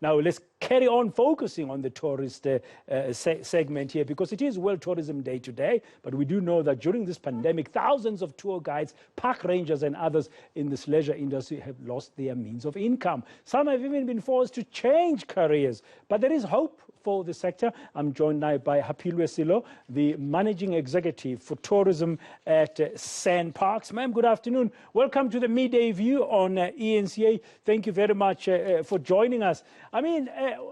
Now, let's carry on focusing on the tourist segment here, because it is World Tourism Day today. But we do know that during this pandemic, thousands of tour guides, park rangers and others in this leisure industry have lost their means of income. Some have even been forced to change careers. But there is hope for the sector. I'm joined now by Hapiloe Sello, the Managing Executive for Tourism at Sanparks. Ma'am, good afternoon. Welcome to the Midday View on ENCA. Thank you very much for joining us. I mean,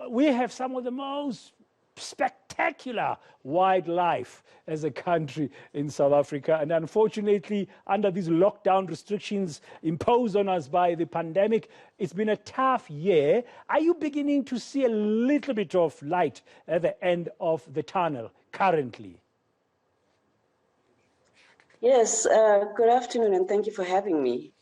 we have some of the most spectacular wildlife as a country in South Africa, and unfortunately, under these lockdown restrictions imposed on us by the pandemic, it's been a tough year. Are you beginning to see a little bit of light at the end of the tunnel currently? Yes, good afternoon, and thank you for having me.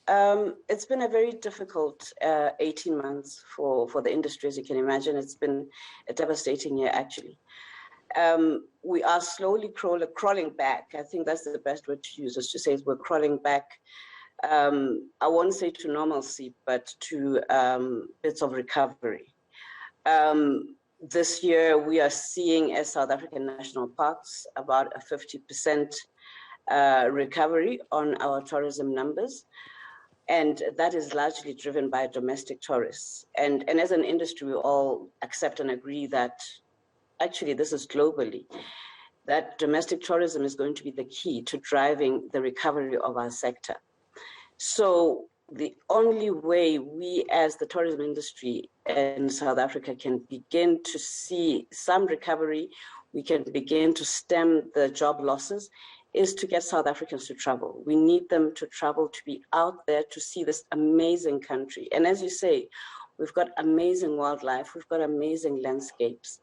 It's been a very difficult 18 months for the industry, as you can imagine. It's been a devastating year, actually. We are slowly crawling back. I think that's the best word to use, is to say we're crawling back. I won't say to normalcy, but to bits of recovery. This year, we are seeing as South African national parks about a 50% recovery on our tourism numbers. And that is largely driven by domestic tourists. And as an industry, we all accept and agree that actually this is globally, that domestic tourism is going to be the key to driving the recovery of our sector. So the only way we as the tourism industry in South Africa can begin to see some recovery, we can begin to stem the job losses, is to get South Africans to travel. We need them to travel, to be out there, to see this amazing country. And as you say, we've got amazing wildlife, we've got amazing landscapes.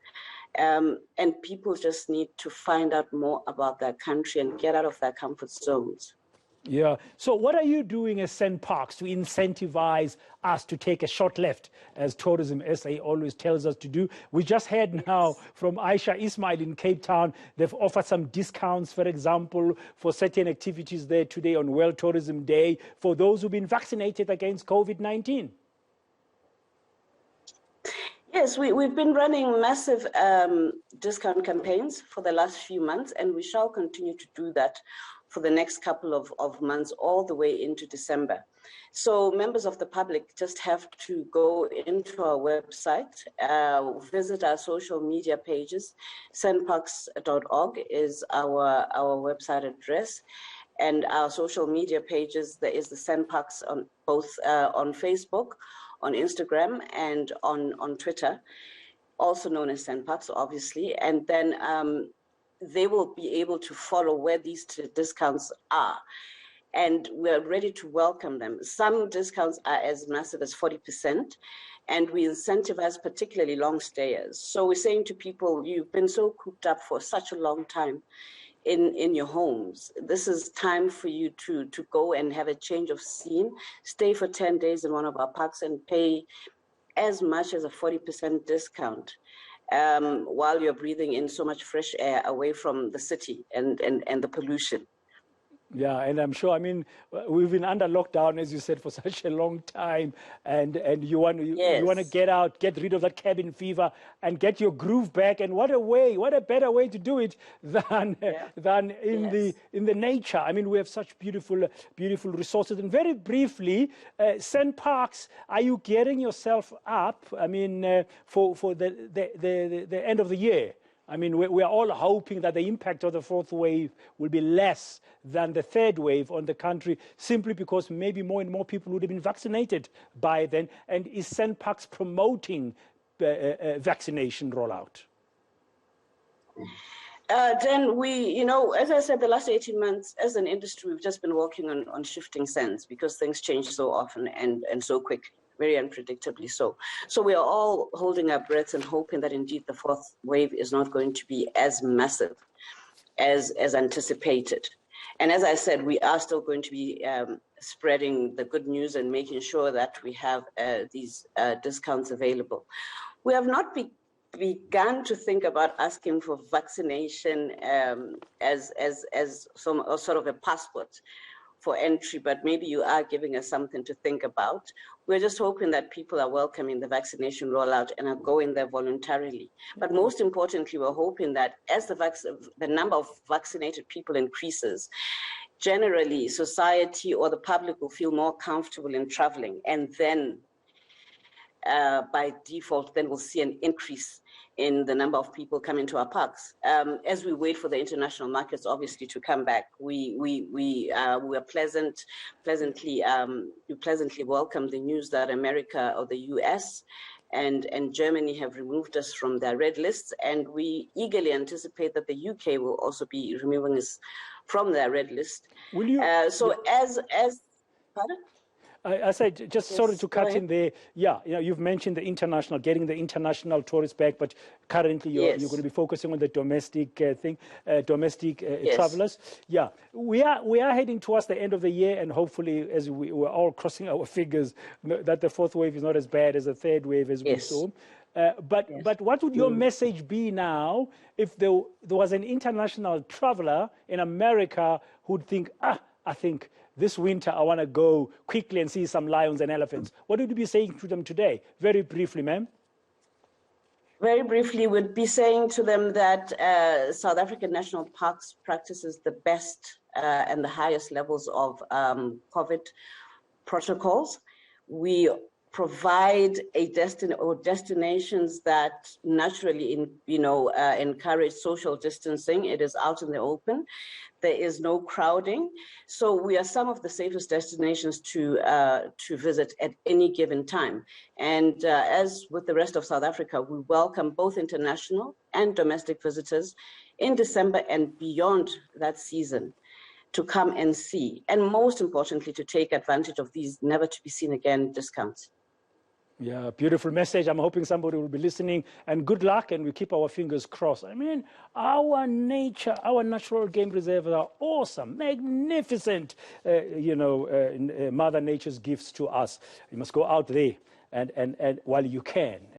And people just need to find out more about their country and get out of their comfort zones. Yeah. So what are you doing as Sanparks to incentivize us to take a short left, as Tourism SA always tells us to do? We just heard now from Aisha Ismail in Cape Town. They've offered some discounts, for example, for certain activities there today on World Tourism Day for those who've been vaccinated against COVID-19. Yes, we've been running massive discount campaigns for the last few months, and we shall continue to do that for the next couple of months, all the way into December. So members of the public just have to go into our website, visit our social media pages. Sanparks.org is our website address. And our social media pages, there is the Sanparks on both on Facebook, on Instagram, and on Twitter, also known as Sanparks, obviously. And then they will be able to follow where these discounts are. And we're ready to welcome them. Some discounts are as massive as 40%, and we incentivize particularly long stayers. So we're saying to people, you've been so cooped up for such a long time in your homes. This is time for you to go and have a change of scene, stay for 10 days in one of our parks and pay as much as a 40% discount. While you're breathing in so much fresh air away from the city and the pollution. Yeah, and I'm sure, I mean, we've been under lockdown, as you said, for such a long time, and you want to get out, get rid of that cabin fever, and get your groove back. And what a better way to do it than in the nature. I mean, we have such beautiful resources. And very briefly, Sanparks, are you gearing yourself up? I mean, for the end of the year? I mean, we are all hoping that the impact of the fourth wave will be less than the third wave on the country, simply because maybe more and more people would have been vaccinated by then. And is Sanparks promoting vaccination rollout? Dan, we, as I said, the last 18 months as an industry, we've just been working on shifting sands because things change so often and so quickly. Very unpredictably so. So we are all holding our breaths and hoping that indeed the fourth wave is not going to be as massive as anticipated. And as I said, we are still going to be spreading the good news and making sure that we have these discounts available. We have not begun to think about asking for vaccination as some sort of a passport. for entry, but maybe you are giving us something to think about. We're just hoping that people are welcoming the vaccination rollout and are going there voluntarily. But most importantly, we're hoping that as the number of vaccinated people increases, generally society or the public will feel more comfortable in traveling, and then by default, then we'll see an increase in the number of people coming to our parks. As we wait for the international markets, obviously, to come back, we are pleasantly welcome the news that America or the US and Germany have removed us from their red lists, and we eagerly anticipate that the UK will also be removing us from their red list. Will you? Pardon? I said, just sorry to cut in there. Yeah, you've mentioned getting the international tourists back, but currently you're going to be focusing on the domestic travelers. Yeah, we are heading towards the end of the year, and hopefully, as we're all crossing our fingers, that the fourth wave is not as bad as the third wave as we saw. But what would your message be now if there was an international traveler in America who'd think, I think this winter I want to go quickly and see some lions and elephants? What would you be saying to them today? Very briefly, ma'am. Very briefly, we'd be saying to them that South African National Parks practices the best and the highest levels of COVID protocols. We provide destinations that naturally encourage social distancing. It is out in the open. There is no crowding. So we are some of the safest destinations to visit at any given time. And as with the rest of South Africa, we welcome both international and domestic visitors in December and beyond that season to come and see, and most importantly, to take advantage of these never to be seen again discounts. Yeah, beautiful message. I'm hoping somebody will be listening, and good luck, and we keep our fingers crossed. I mean, our nature, our natural game reserves are awesome, magnificent, Mother Nature's gifts to us. You must go out there and while you can.